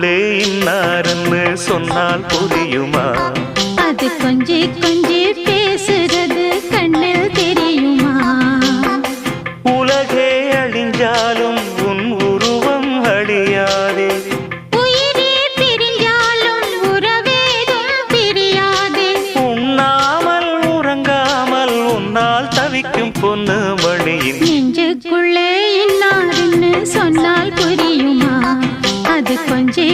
நெஞ்சுக்குள்ளே இன்னாருன்னு சொன்னால் புரியுமா? அது கொஞ்சி கொஞ்சி பேசுறது கண்ணில் தெரியுமா? உலகே அழிஞ்சாலும் உன் உருவம் அழியாதே, உயிரே பிரிஞ்சாலும் உறவேதும் பிரியாதே. உண்ணாமல் உறங்காமல் உன்னால் தவிக்கும் பொண்ணு மணியின் நெஞ்சுக்குள்ளே இன்னாருன்னு சொன்னால் புரியுமா? அது கொஞ்சி